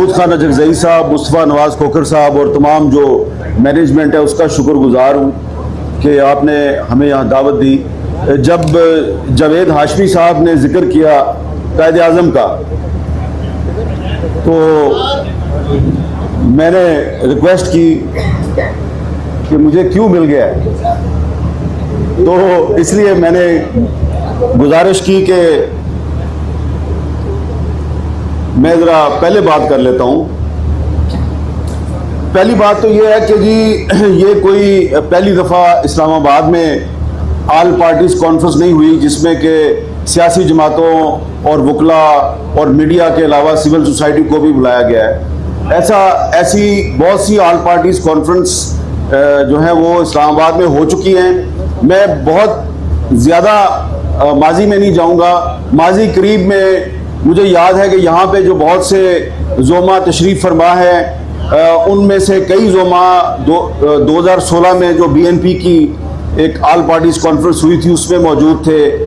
महमूद खान अजगज़ई साहब, मुस्तफ़ा नवाज़ खोखर साहब और तमाम जो मैनेजमेंट है उसका शुक्रगुजार हूँ कि आपने हमें यहाँ दावत दी। जब जावेद हाशमी साहब ने जिक्र किया कायद आज़म का, तो मैंने रिक्वेस्ट की कि मुझे क्यों मिल गया है, तो इसलिए मैंने गुजारिश की कि मैं ज़रा पहले बात कर लेता हूँ। पहली बात तो ये है कि जी ये कोई पहली दफ़ा इस्लामाबाद में आल पार्टीज कॉन्फ्रेंस नहीं हुई जिसमें कि सियासी जमातों और वकला और मीडिया के अलावा सिविल सोसाइटी को भी बुलाया गया है। ऐसी बहुत सी आल पार्टीज कॉन्फ्रेंस जो है वो इस्लामाबाद में हो चुकी हैं। मैं बहुत ज़्यादा माजी में नहीं जाऊंगा। माजी करीब में मुझे याद है कि यहाँ पे जो बहुत से जोमा तशरीफ़ फरमा है, उनमें से कई जोमा 2016 में जो BNP की एक आल पार्टीज कॉन्फ्रेंस हुई थी उसमें मौजूद थे।